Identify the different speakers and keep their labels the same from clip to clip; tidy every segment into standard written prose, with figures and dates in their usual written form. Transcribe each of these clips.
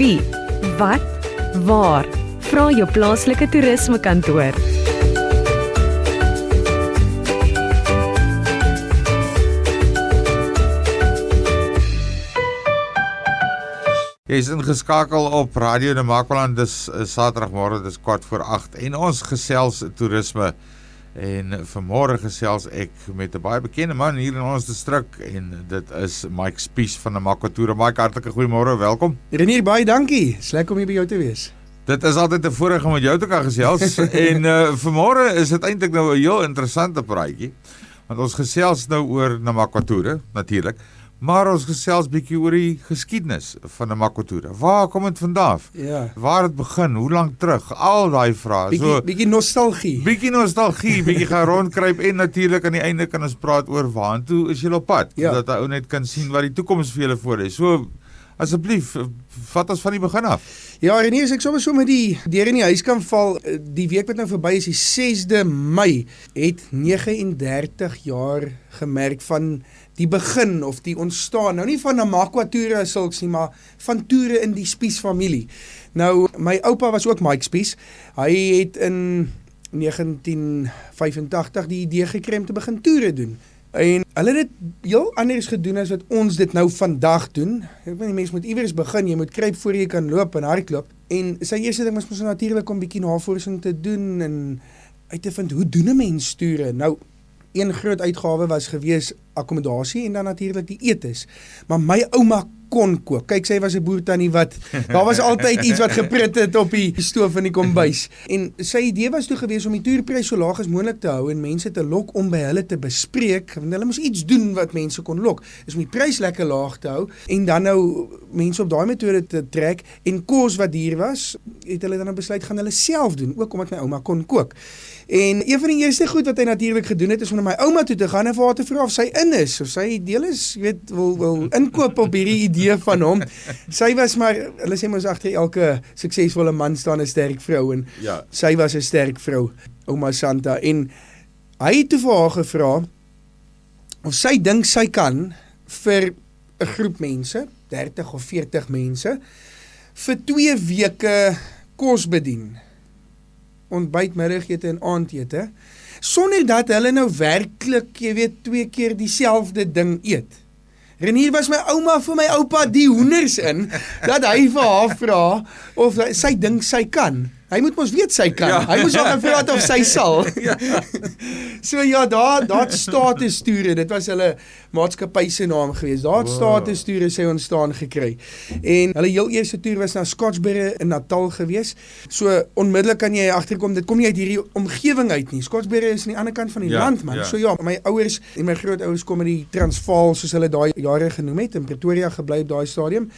Speaker 1: Wie, wat, waar? Vra jou plaaslike toerismekantoor.
Speaker 2: Jy is ingeskakel op Radio Namakwaland, dis Saterdagmôre, dis 7:15 en ons gesels toerisme. En vanmôre gesels ek met 'n baie bekende man hier in ons distrik en dit is Mike Spies van Namakwa. Mike, hartlike goeiemôre, welkom.
Speaker 3: Renier, baie dankie. Dis lekker om hier by jou te wees.
Speaker 2: Dit is altyd 'n voorreg om met jou te kan gesels en vanmôre is dit eintlik nou 'n heel interessante praatjie, want ons gesels nou oor Namakwa natuurlik. Maar ons gesels bietjie oor die geskiedenis van Namakwa. Waar kom dit vandaan?
Speaker 3: Ja.
Speaker 2: Waar het begin? Hoe lank terug? Al daai vrae.
Speaker 3: Bietjie nostalgie.
Speaker 2: Bietjie gaan rondkruip en natuurlik aan die einde kan ons praat oor waartoe is jy op pad, sodat 'n ou net kan sien wat die toekoms vir julle voor is. So asseblief, vat ons van die begin af.
Speaker 3: Ja, Renier, as ek sommer so met die deur in die huis kan val, die week wat nou verby is, die 6de Mei, het 39 jaar gemerk van die begin of die ontstaan, nou nie van Namakwa toere sulks nie, maar van toere in die Spies familie. Nou, my oupa was ook Mike Spies. Hy het in 1985 die idee gekry om te begin toere doen. En hulle het dit heel anders gedoen as wat ons dit nou vandag doen. Ek weet nie, mens moet iewers begin, jy moet kruip voor jy kan loop en hardloop. En sy eerste ding was mos natuurlik om bietjie navorsing te doen en uit te vind, hoe doen 'n mens toere? Nou, een groot uitgawe was gewees akkommodasie en dan natuurlik die etes. Maar my ouma kon kook. Kyk, sy was 'n boertannie wat, daar was altyd iets wat geprit het op die stoof in die kombuis. En sy idee was toe gewees om die toerprys so laag as moontlik te hou en mense te lok om by hulle te bespreek, want hulle moes iets doen wat mense kon lok. Is om die prys lekker laag te hou en dan nou mense op daai metode te trek en kos wat duur was, het hulle dan nou besluit gaan hulle self doen, ook omdat my ouma kon kook. En een van die eerste goed wat hy natuurlik gedoen het, is om na my ouma toe te gaan en vir haar te vra of sy in is, of sy deel is, jy weet, wil inkoop op hierdie idee van hom. Sy was maar, hulle sê mos agter elke suksesvolle man staan 'n sterk vrou, en sy was 'n sterk vrou, ouma Santa, en hy het toe vir haar gevra, of sy dink sy kan, vir 'n groep mense, 30 of 40 mense, vir 2 weke kos bedien. Ontbyt, middagete en aandete, sonder dat hulle nou werklik, jy weet, 2 keer dieselfde ding eet. Renier, was my ouma vir my oupa die hoenders in, dat hy vir haar vra, of sy dink sy kan. Hy moet mos weet sy kan. Ja. Hy moes al gevra het of sy sal. Ja. So ja, daar status toere, dit was hulle maatskappy se naam gewees. Daar status toere sy ontstaan gekry. En hulle heel eerste toer was na Scottsbury in Natal gewees. So onmiddellik kan jy agterkom, dit kom nie uit hierdie omgewing uit nie. Scottsbury is aan die ander kant van die land, man. Ja. So ja, my ouers en my grootouers kom in die Transvaal, soos hulle daai jare genoem het, in Pretoria gebly op daai stadium.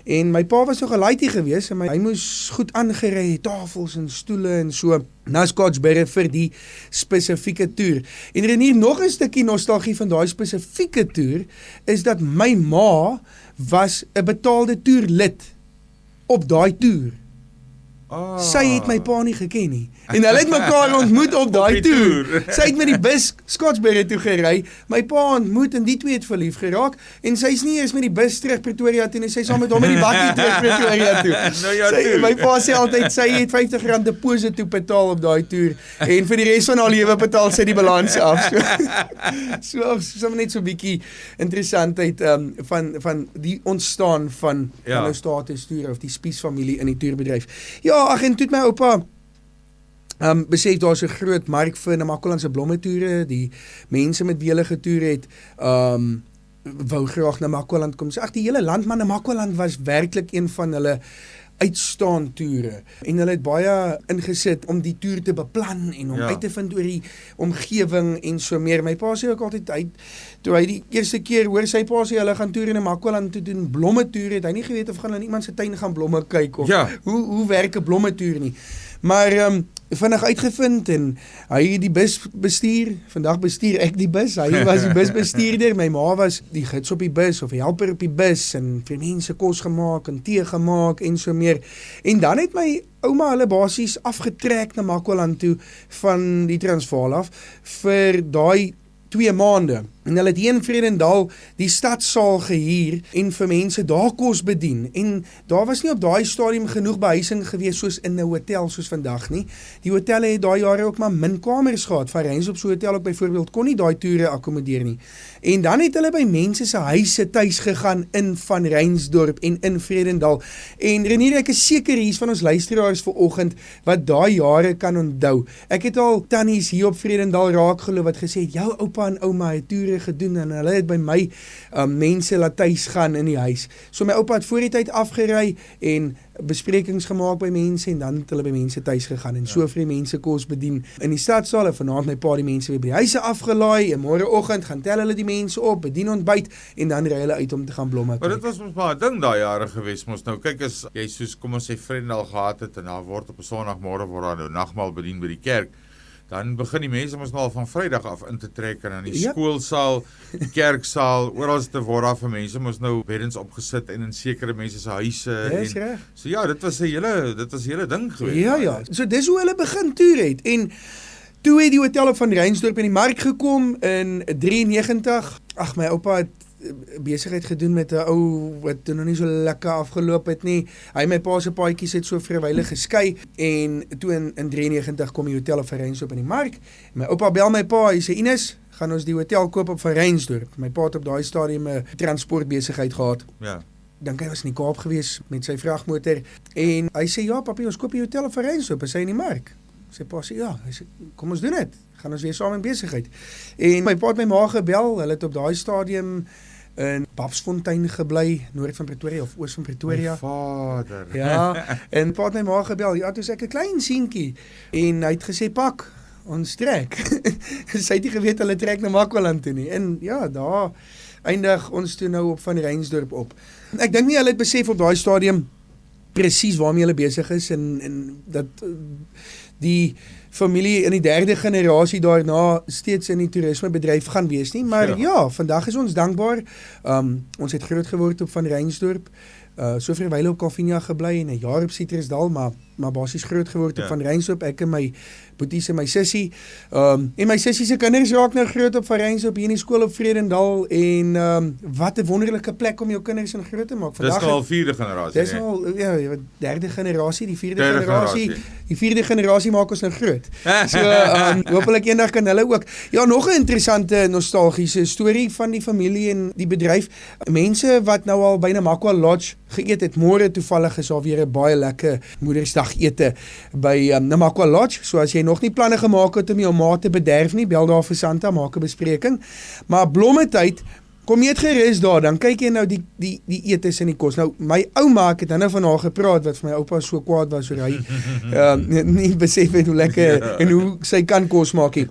Speaker 3: En my pa was nog 'n laaitie gewees en hy moes goed aangery, tafels en stoele en so na Scottsbury vir die spesifieke toer. En Renier, nog 'n stukkie nostalgie van daai spesifieke toer is dat my ma was 'n betaalde toerlid op daai toer. Sy het my pa nie geken nie. En hulle het mekaar ontmoet op daai toer. Sy het met die bus Scottsbury toe gery, my pa ontmoet en die twee het verlief geraak, en sy is nie eers met die bus terug Pretoria toe, en sy is saam met hom met die bakkie terug Pretoria toe. Nou ja, my pa sê altyd, sy het R50 deposito toe betaal op daai toer, en vir die res van haar lewe betaal sy die balans af. So net so 'n bietjie interessantheid van die ontstaan van nou status toere of die Spies familie in die toerbedryf. Ja, ag, en toe het my oupa besef daar's 'n groot mark vir Namakwaland se blommetoere, die mense met wie hulle getoer het, wou graag na Namakwaland kom. So, ag, die hele land, maar Namakwaland was werklik een van hulle uitstaan toere, en hulle het baie ingesit om die toer te beplan en om uit te vind oor die omgewing en so meer. My pa sê ook altyd, toe hy die eerste keer hoor sy pa sê hulle gaan toer in Namakwaland te doen, blommetoer, het hy nie geweet of gaan hulle in iemand se tuin gaan blomme kyk, of hoe werk 'n blommetoer nie. Maar vinnig uitgevind, en hy het die bus bestuur. Vandag bestuur ek die bus. Hy was die busbestuurder. My ma was die gids op die bus of die helper op die bus, en vir mense kos gemaak en tee gemaak en so meer. En dan het my ouma hulle basies afgetrek na Namakwaland toe van die Transvaal af vir daai 2 maande. En hulle het hier in Vredendal die stadsaal gehuur en vir mense daar kos bedien. En daar was nie op daai stadium genoeg behuising gewees soos in 'n hotel soos vandag nie. Die hotelle het daai jare ook maar min kamers gehad. Van Reinsdorp se hotel ook byvoorbeeld kon nie daai toere akkommodeer nie. En dan het hulle by mense se huise tuis gegaan in Van Reinsdorp en in Vredendal. En Renier, ek is seker hier's van ons luisteraars vanoggend wat daai jare kan onthou. Ek het al tannies hier op Vredendal raak geloof wat gesê het, jou oupa en ouma het toere gedoen en hulle het by my mense laat tuis gaan in die huis. So my oupa het voor die tyd afgery en besprekings gemaak by mense en dan het hulle by mense tuis gegaan en so vir die mense kos bedien in die stadsaal en vanaand my pa die mense weer by die huise afgelaai en môreoggend gaan tel hulle die mense op, bedien ontbyt en dan ry hulle uit om te gaan blomme
Speaker 2: Maar
Speaker 3: kyk.
Speaker 2: dit was mos maar 'n ding daai jare gewees mos nou. Kyk as jy soos kom ons sê Vredendal gehad het en daar word op 'n Sondagmôre word daar nou nagmaal bedien by die kerk. Dan begin die mense mos nou al van Vrydag af in te trek en dan die skoolsaal, die kerksaal, oral te word daar vir mense mos nou beddens opgesit en in sekere mense se huise
Speaker 3: Dis reg.
Speaker 2: So ja, dit was 'n hele ding gewees.
Speaker 3: Ja. So dis hoe hulle begin toer het en toe het die hotel op Van Reinsdorp in die mark gekom in 93. Ag, my oupa het besigheid gedoen met 'n ou wat toe nog nie so lekker afgeloop het nie. Hy en my pa se paadjies het so vrywillig geskei en toe in 93 kom die hotel op Van Reinsdorp in die mark. My oupa bel my pa, hy sê Ines, gaan ons die hotel koop op Van Reinsdorp. My pa het op daai stadium 'n transportbesigheid gehad.
Speaker 2: Ja.
Speaker 3: Dink hy was in die Kaap gewees met sy vragmotor en hy sê ja papi, ons koop die hotel op Van Reinsdorp, is hy in die mark. Sy pa sê ja, hy sê kom ons doen dit. Gaan ons weer saam in besigheid. En my pa het my ma gebel, hulle het op daai stadium in Babsfontein gebly, noord van Pretoria of oos van Pretoria.
Speaker 2: My vader.
Speaker 3: Ja, en pa het my ma gebel, ja, toe sê ek 'n klein seentjie en hy het gesê pak, ons trek. Sy het nie geweet hulle trek na Makwaland toe nie. En ja, daar eindig ons toe nou op Van Reinsdorp op. Ek dink nie hulle het besef op daai stadium presies waarmee hulle besig is en dat die familie in die 3de generasie daarna steeds in die toerismebedryf gaan wees nie, maar ja vandag is ons dankbaar. Ons het groot geword op Van Reinsdorp, so vir 'n wyle op Calvinia gebly en 'n jaar op Citrusdal, maar basies groot geword op Van Reinsdorp, ek en my boeties en my sussie. En my sussie se kinders raak nou groot op Van Reinsdorp hier in die skool op Vredendal en wat 'n wonderlike plek om jou kinders in groot te maak.
Speaker 2: Vandag dis al 4de generasie.
Speaker 3: Dis al ja, 3de generasie, die 4de generasie. Die 4de generasie maak ons nou groot. So hopelik eendag kan hulle ook. Ja, nog 'n interessante nostalgiese storie van die familie en die bedryf. Mense wat nou al byna Makwa Lodge geëet het, môre toevallig is daar weer 'n baie lekker Moedersdag ete by Namakwa Lodge. So as jy nog nie planne gemaak het om jou ma te bederf nie, bel daar vir Santa, maak 'n bespreking. Maar blommetyd, kom eet gerus daar, dan kyk jy nou die etes en die kos. Nou, my ouma, ek het nou van haar gepraat, wat vir my oupa so kwaad was, oor hy nie besef het hoe lekker en hoe sy kan kos maak nie.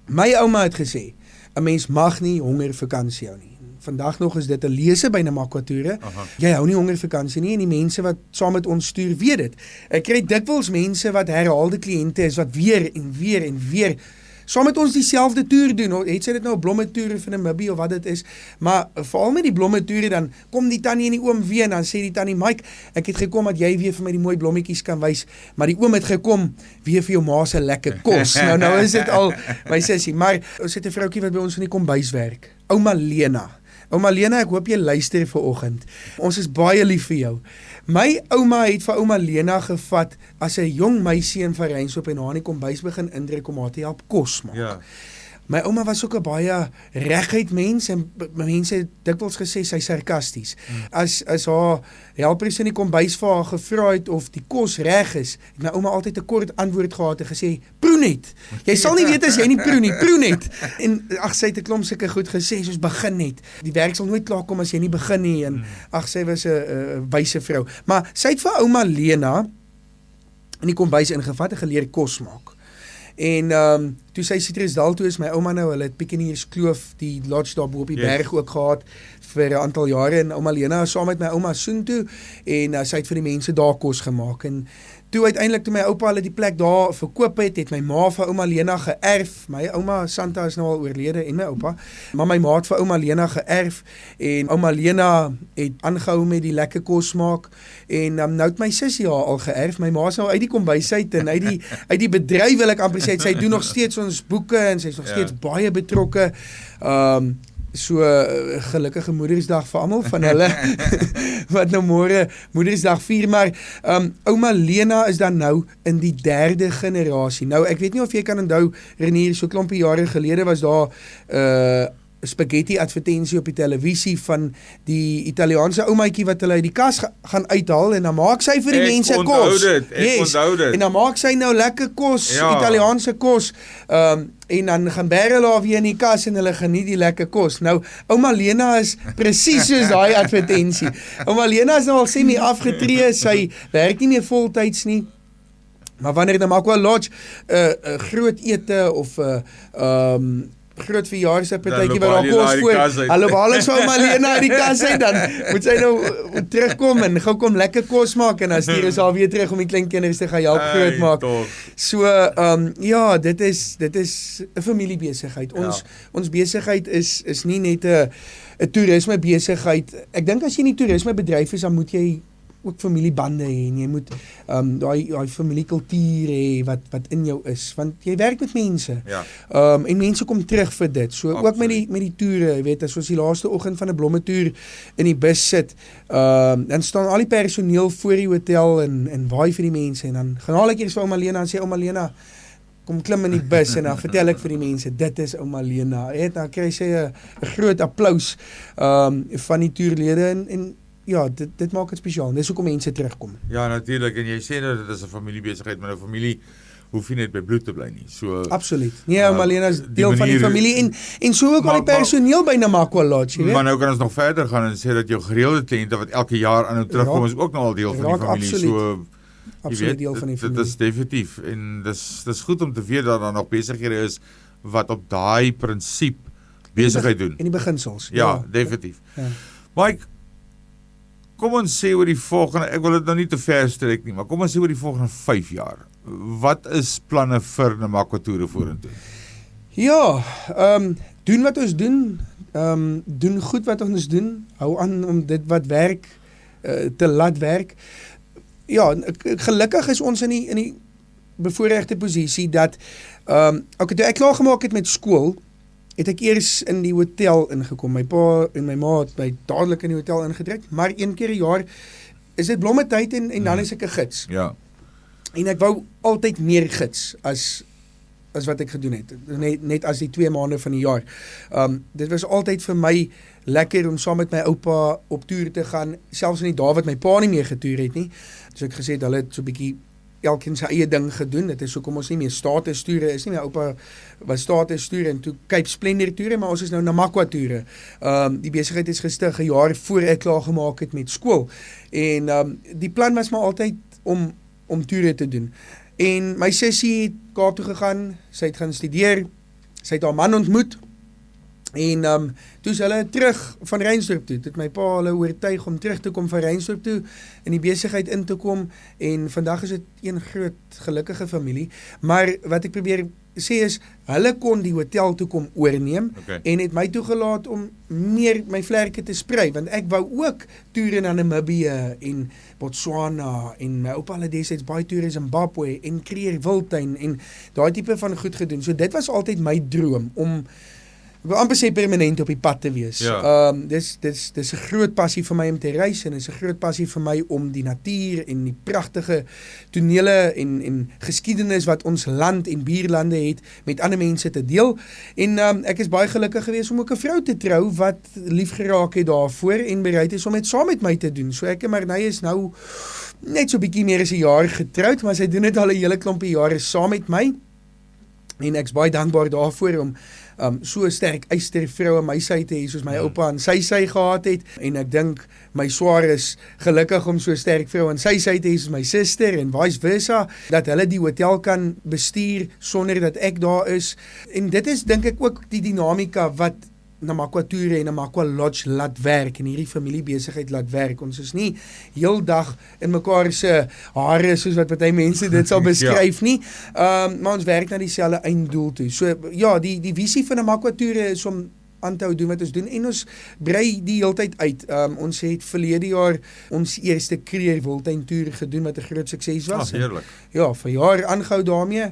Speaker 3: My ouma het gesê, 'n mens mag nie honger vakansie hou nie. Vandag nog is dit 'n lese by Namakwa toere. Jy hou nie honger vakansie nie en die mense wat saam met ons stuur weet dit. Ek kry dikwels mense wat herhaalde kliënte is wat weer en weer saam met ons dieselfde toer doen. Het sy dit nou 'n blomme toer vir Namibië of wat dit is, maar veral met die blomme toere dan kom die tannie en die oom weer en dan sê die tannie Mike, ek het gekom dat jy weer vir my die mooi blommetjies kan wys, maar die oom het gekom weer vir jou ma se lekker kos. nou is dit al my sussie, maar ons het 'n vroukie wat by ons in die kombuis werk. Ouma Lena. Ouma Lena, ek hoop jy luister vanoggend. Ons is baie lief vir jou. My ouma het vir ouma Lena gevat as 'n jong meisie in Van Reinsdorp en haar in die kombuis begin indruk om haar te help kos maak. Ja. My ouma was ook 'n baie reguit mens en mense het dikwels gesê sy sarkasties. As haar helpers in die kombuis vir haar gevra het of die kos reg is, het my ouma altyd 'n kort antwoord gehad en gesê, "Proe net. Jy sal nie weet as jy nie proe nie, proe net." En ag, sy het 'n klomp sulke goed gesê, soos begin net. Die werk sal nooit klaar kom as jy nie begin nie en ag, sy was 'n wyse vrou. Maar sy het vir ouma Lena in die kombuis ingevat en geleer kos maak. En toe sy Citrusdal toe is, my ouma nou, hulle het Pikeniers Kloof, die lodge daar bo op die berg ook gehad vir 'n aantal jare en ouma Lena saam met my ouma soontoe en sy het vir die mense daar kos gemaak en toe uiteindelik toe my oupa hulle die plek daar verkoop het my ma vir ouma Lena geërf. My ouma Santa is nou al oorlede en my oupa, maar my ma het vir ouma Lena geërf en ouma Lena het aangehou met die lekker kos maak en nou het my sussie haar al geërf. My ma is nou uit die kombuis uit en uit die bedryf wil ek amper sê, sy doen nog steeds ons boeke en sy is nog steeds baie betrokke. So gelukkige Moedersdag vir almal van hulle wat nou môre Moedersdag vier, maar ouma Lena is dan nou in die 3de generasie. Nou ek weet nie of jy kan onthou, Renier, so klompie jare gelede was daar spaghetti advertensie op die televisie van die Italiaanse oumaatjie wat hulle uit die kas gaan uithaal en dan maak sy vir die mense kos.
Speaker 2: Ek onthou dit.
Speaker 3: En dan maak sy nou lekker kos,
Speaker 2: Ja.
Speaker 3: Italiaanse kos. En dan gaan bærel haar weer in die kas en hulle geniet die lekker kos. Nou, ouma Lena is presies soos daai advertensie. Ouma Lena is nou al semi afgetree, sy werk nie meer voltyds nie. Maar wanneer dan maak wel lodge groot ete of groot verjaarsdagpartytjie wat daar kos voor. Hallo, alles van ouma Lena uit die kas uit, dan moet sy nou terugkom en gou kom lekker kos maak en dan stuur ons haar weer terug om die kleinkinders te gaan help groot maak. So ja, dit is 'n familiebesigheid. Ons besigheid is nie net 'n toerisme besigheid. Ek dink as jy in die toerisme bedryf is, dan moet jy ook familiebande hê en jy moet daai familiekultuur hê wat in jou is, want jy werk met mense.
Speaker 2: Ja.
Speaker 3: En mense kom terug vir dit. So
Speaker 2: Absoluut.
Speaker 3: ook met die toere, jy weet, as ons die laaste oggend van 'n blommetoer in die bus sit, dan staan al die personeel voor die hotel en waai vir die mense en dan gaan haal ek eers vir ouma Lena en sê ouma Lena, kom klim in die bus en dan vertel ek vir die mense, dit is ouma Lena. Dan kry sy 'n groot applous van die toerlede en ja, dit maak dit spesiaal. Dis hoekom mense terugkom.
Speaker 2: Ja, natuurlik, en jy sê nou dit is 'n familiebesigheid, maar 'n familie hoef nie net by bloed te bly nie. So
Speaker 3: Absoluut. Nee, ouma Lena is
Speaker 2: die
Speaker 3: deel van die
Speaker 2: manier-
Speaker 3: familie en so ook al die personeel by Namakwa Lodge, jy weet.
Speaker 2: Maar nou kan ons nog verder gaan en sê dat jou gereelde kliënte wat elke jaar aan terugkom is ook nog al deel van die
Speaker 3: Raak
Speaker 2: familie.
Speaker 3: absoluut.
Speaker 2: So
Speaker 3: Absoluut deel van die
Speaker 2: dit
Speaker 3: familie.
Speaker 2: is definitief en dis goed om te weet dat daar nog besighede is wat op daai prinsip besigheid doen.
Speaker 3: En die beginsels.
Speaker 2: Ja, definitief.
Speaker 3: Ja.
Speaker 2: Mike, kom ons sê oor die volgende, ek wil dit nou nie te ver strek nie, maar kom ons sê oor die volgende 5 jaar. Wat is planne vir Namakwa toere vorentoe?
Speaker 3: Ja, doen wat ons doen, doen goed wat ons doen, hou aan om dit wat werk te laat werk. Ja, gelukkig is ons in die bevoorregte posisie dat okay, toe ek klaar gemaak het met skool, het ek eers in die hotel ingekom. My pa en my ma het my dadelik in die hotel ingedruk, maar 1 keer 'n jaar is dit blommetyd en dan is ek 'n gids.
Speaker 2: Ja.
Speaker 3: En ek wou altyd meer gids as wat ek gedoen het, net as die 2 maande van die jaar. Dit was altyd vir my lekker om saam met my oupa op toer te gaan, selfs in die dae wat my pa nie meer getoer het nie. So ek gesê het, hulle het so 'n bietjie elkeen sy eie ding gedoen. Dit is hoekom ons nie meer status toere is nie. My oupa was status toere en toe Cape Splendor toere, maar ons is nou Namakwa toere. Die besigheid is gestig 'n jaar voor ek klaar gemaak het met skool. En die plan was maar altyd om toere te doen. En my sussie het Kaap toe gegaan, sy het gaan studeer, sy het haar man ontmoet, en toe is hulle terug van Reinsdorp toe. Toe het my pa hulle oortuig om terug te kom van Reinsdorp toe, in die besigheid in te kom, en vandag is dit een groot gelukkige familie. Maar wat ek probeer sê is, hulle kon die hotel toe kom oorneem,
Speaker 2: Okay.
Speaker 3: en het my toegelaat om meer my vlerke te sprei, want ek wou ook toere na Namibië en Botswana, en my oupa hulle destyds baie toere in Zimbabwe, en Kruger Wildtuin, en daai tipe van goed gedoen. So dit was altyd my droom, om ek wil amper sê permanent op die pad te wees.
Speaker 2: Ja.
Speaker 3: Dis 'n groot passie vir my om te reis, en dis 'n groot passie vir my om die natuur en die pragtige tonele en geskiedenis wat ons land en buurlande het met ander mense te deel. En ek is baie gelukkig geweest om ook 'n vrou te trou wat lief geraak het daarvoor en bereid is om dit saam met my te doen. So ek en Marney is nou net so bietjie meer as 'n jaar getroud, maar sy doen dit al 'n hele klompie jare saam met my. En ek's baie dankbaar daarvoor om so 'n sterk eystervrou aan my sy te hê soos my oupa aan sy gehad het, en ek dink my swaar is gelukkig om so 'n sterk vrou aan sy te hê soos my suster, en vice versa, dat hulle die hotel kan bestuur sonder dat ek daar is. En dit is dink ek ook die dinamika wat Namakwa Toere en Namakwa Lodge laat werk, en hierdie familiebesigheid laat werk. Ons is nie heeldag in mekaar se hare soos wat party mense dit sal beskryf nie, maar ons werk na dieselfde einddoel toe. So ja, die visie van Namakwa Toere is om aan te hou doen wat ons doen en ons brei die heeltyd uit. Ons het verlede jaar ons eerste Creer Wildtuin toer gedoen wat 'n groot sukses was.
Speaker 2: Heerlik.
Speaker 3: Ja, vir jaar aangehou daarmee.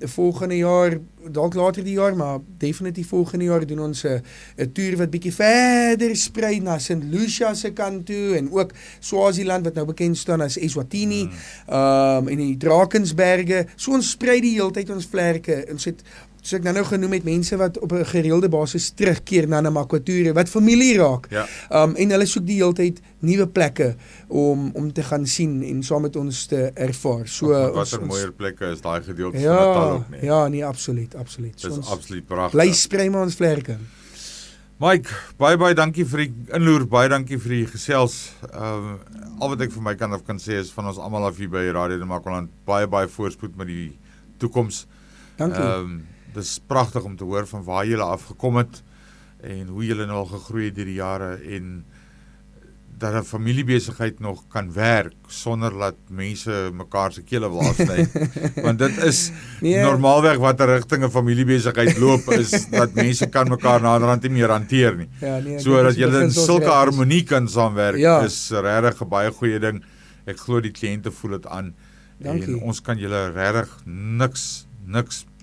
Speaker 3: Volgende jaar, dalk later die jaar, maar definitief volgende jaar doen ons 'n toer wat bietjie verder sprei na St. Lucia se kant toe en ook Swaziland wat nou bekend staan as Eswatini, en die Drakensberge. So ons sprei die heeltyd ons vlerke. Ons het, soos ek nou genoem het, mense wat op 'n gereelde basis terugkeer na Namakwa-toere, wat familie raak.
Speaker 2: Ja.
Speaker 3: En hulle soek die heeltyd nuwe plekke om te gaan sien en saam met ons te ervaar. So
Speaker 2: Watter mooier plekke is daai gedeelte van Natal ook nie.
Speaker 3: Ja, nee, absoluut.
Speaker 2: Dis absoluut pragtig.
Speaker 3: Bly sprei maar ons vlerke.
Speaker 2: Mike, baie dankie vir die inloer, baie dankie vir die gesels. Al wat ek vir my kant af kan sê is van ons almal af hier by Radio Namakwaland baie voorspoed met die toekoms.
Speaker 3: Dankie.
Speaker 2: Dis pragtig om te hoor van waar julle afgekom het en hoe julle nou al gegroei het deur die jare en dat 'n familiebesigheid nog kan werk sonder dat mense mekaar se kele wil afsny. Want dit is normaalweg wat 'n rigting 'n familiebesigheid loop is dat mense kan mekaar naderhand nie meer hanteer nie.
Speaker 3: Ja, nee,
Speaker 2: so dat julle in sulke harmonie kan saamwerk is regtig 'n baie goeie ding. Ek glo die kliënte voel dit aan.
Speaker 3: Dankie.
Speaker 2: En ons kan julle regtig niks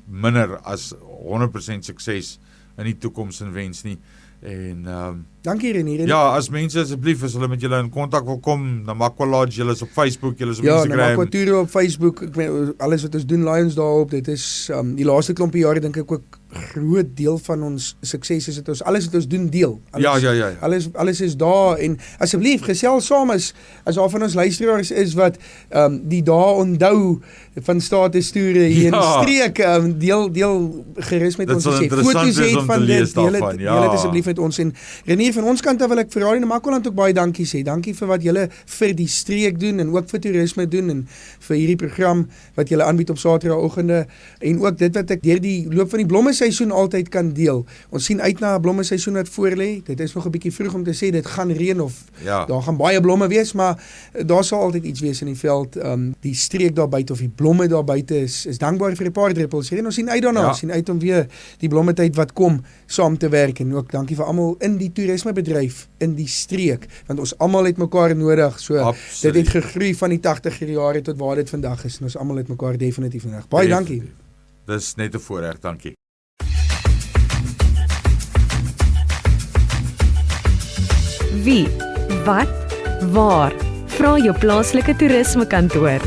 Speaker 2: minder as 100% sukses in die toekoms en wens nie. En
Speaker 3: dankie Renier.
Speaker 2: Ja, as mense asseblief as hulle met julle in kontak wil kom, Namakwa Lodge, julle is op Facebook, julle is op
Speaker 3: Ja,
Speaker 2: Instagram.
Speaker 3: Namakwa Toere op Facebook. Ek meen, alles wat ons doen, laai ons daarop. Dit is die laaste klompie jare dink ek ook groot deel van ons sukses is dit ons alles wat ons doen deel. Alles,
Speaker 2: Ja.
Speaker 3: Alles is daar en asseblief gesels saam as daar van ons luisteraars is wat die dae onthou van statustoere hier in die streek, deel gerus met ons sê foto's het van dit, deel dit asseblief met ons en Renier van ons kant af wil ek vir Radio Namakwaland ook baie dankie sê. Dankie vir wat julle vir die streek doen en ook vir toerisme doen en vir hierdie program wat julle aanbied op Saterdagoggende en ook dit wat ek deur die loop van die blommeseisoen altyd kan deel. Ons sien uit na 'n blommeseisoen wat voorlê. Dit is nog 'n bietjie vroeg om te sê dit gaan reën of daar gaan baie blomme wees, maar daar sal altyd iets wees in die veld. Die streek daar buite of die blomme daar buite is dankbaar vir 'n paar druppels. En ons sien uit daarna, ons sien uit om weer die blommetyd wat kom saam te werk en ook dankie vir almal in die toerismebedryf in die streek, want ons almal het mekaar nodig. So
Speaker 2: Absoluut.
Speaker 3: Dit het gegroei van die 80er jare tot waar dit vandag is en ons almal het mekaar definitief nodig. Baie dankie.
Speaker 2: Dis net 'n voorreg, dankie.
Speaker 1: Wie, wat, waar? Vra jou plaaslike toerismekantoor.